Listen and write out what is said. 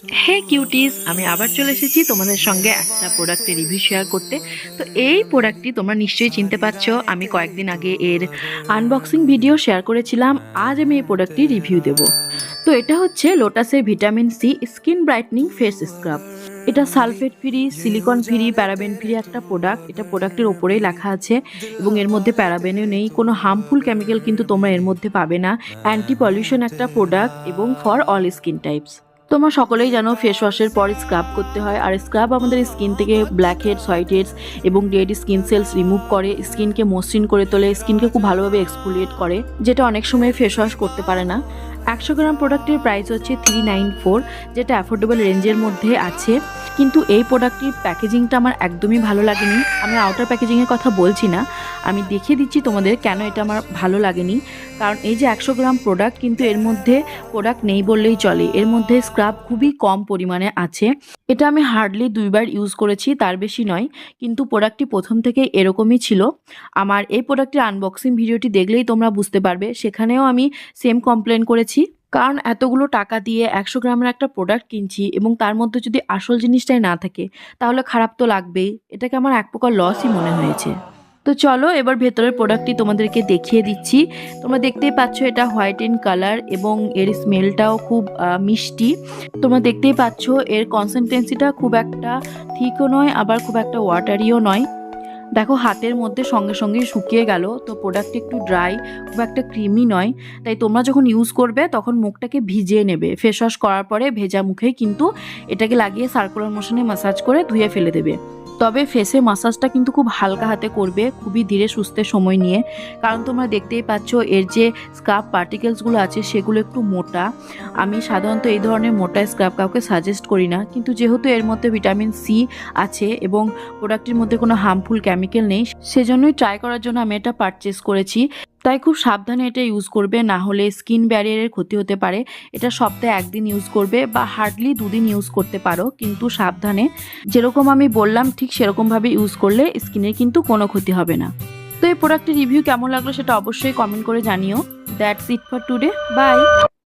হে কিউটিজ, আমি আবার চলে এসেছি তোমাদের সঙ্গে একটা প্রোডাক্টের রিভিউ শেয়ার করতে। তো এই প্রোডাক্টটি তোমরা নিশ্চয়ই চিনতে পারছো, আমি কয়েকদিন আগে এর আনবক্সিং ভিডিও শেয়ার করেছিলাম। আজ আমি এই প্রোডাক্টটি রিভিউ দেব। তো এটা হচ্ছে লোটাসের vitamin C skin brightening face scrub. এটা sulphate free, silicone free, paraben free একটা প্রোডাক্ট। এটা প্রোডাক্টের ওপরেই লেখা আছে এবং এর মধ্যে প্যারাবেনও নেই, কোনো হার্মফুল কেমিক্যাল কিন্তু তোমরা এর মধ্যে পাবে না। অ্যান্টি পলিউশন একটা প্রোডাক্ট এবং ফর অল স্কিন টাইপস। তোমরা সকলেই জানো ফেস ওয়াশের পর স্ক্রাব করতে হয়, আর স্ক্রাব আমাদের স্কিন থেকে ব্ল্যাক হেডস, হোয়াইট হেডস এবং ডেড স্কিন সেলস রিমুভ করে, স্কিনকে মসৃণ করে তোলে, স্কিনকে খুব ভালোভাবে এক্সফোলিয়েট করে, যেটা অনেক সময় ফেস ওয়াশ করতে পারে না। 100 গ্রাম প্রোডাক্টের প্রাইস হচ্ছে 394, যেটা অ্যাফোর্ডেবল রেঞ্জের মধ্যে আছে। কিন্তু এই প্রোডাক্টটির প্যাকেজিংটা আমার একদমই ভালো লাগেনি। আমি আউটার প্যাকেজিংয়ের কথা বলছি না, আমি দেখিয়ে দিচ্ছি তোমাদের কেন এটা আমার ভালো লাগেনি। কারণ এই যে 100 গ্রাম প্রোডাক্ট, কিন্তু এর মধ্যে প্রোডাক্ট নেই বললেই চলে। এর মধ্যে স্ক্রাব খুবই কম পরিমাণে আছে। এটা আমি হার্ডলি 2বার ইউজ করেছি, তার বেশি নয়। কিন্তু প্রোডাক্টটি প্রথম থেকে এরকমই ছিল। আমার এই প্রোডাক্টের আনবক্সিং ভিডিওটি দেখলেই তোমরা বুঝতে পারবে, সেখানেও আমি সেম কমপ্লেন করেছি। কারণ এতগুলো টাকা দিয়ে 100 গ্রামের একটা প্রোডাক্ট কিনছি এবং তার মধ্যে যদি আসল জিনিসটাই না থাকে, তাহলে খারাপ তো লাগবেই। এটাকে আমার এক প্রকার লসই মনে হয়েছে। তো চলো এবার ভেতরের প্রোডাক্টটি তোমাদেরকে দেখিয়ে দিচ্ছি। তোমরা দেখতেই পাচ্ছ এটা হোয়াইট ইন কালার এবং এর স্মেলটাও খুব মিষ্টি। তোমরা দেখতেই পাচ্ছ এর কনসিস্টেন্সিটা খুব একটা থিকও নয়, আবার খুব একটা ওয়াটারিও নয়। দেখো হাতের মধ্যে সঙ্গে সঙ্গেই শুকিয়ে গেল। তো প্রোডাক্ট একটু ড্রাই, খুব একটা ক্রিমি নয়। তাই তোমরা যখন ইউজ করবে তখন মুখটাকে ভিজিয়ে নেবে। ফেস ওয়াশ করার পরে ভেজা মুখেই কিন্তু এটাকে লাগিয়ে সার্কুলার মোশনে ম্যাসাজ করে ধুয়ে ফেলে দেবে। তবে ফেসে মাসাজটা কিন্তু খুব হালকা হাতে করবে, খুবই ধীরে সুস্থে সময় নিয়ে। কারণ তোমরা দেখতেই পাচ্ছ এর যে স্ক্রাব পার্টিকেলসগুলো আছে সেগুলো একটু মোটা। আমি সাধারণত এই ধরনের মোটা স্ক্রাব কাউকে সাজেস্ট করি না, কিন্তু যেহেতু এর মধ্যে ভিটামিন সি আছে এবং প্রোডাক্টের মধ্যে কোনো হার্মফুল কেমিক্যাল নেই, সেজন্যই ট্রাই করার জন্য আমি এটা পারচেস করেছি। তাই খুব সাবধানে এটা ইউজ করবে, না হলে স্কিন ব্যারিয়ারের ক্ষতি হতে পারে। এটা সপ্তাহে 1 দিন ইউজ করবে বা হার্ডলি 2 দিন ইউজ করতে পারো, কিন্তু সাবধানে। যেরকম আমি বললাম ঠিক সেরকমভাবে ইউজ করলে স্কিনের কিন্তু কোনো ক্ষতি হবে না। তো এই প্রোডাক্টের রিভিউ কেমন লাগলো সেটা অবশ্যই কমেন্ট করে জানিও। That's it for today, by.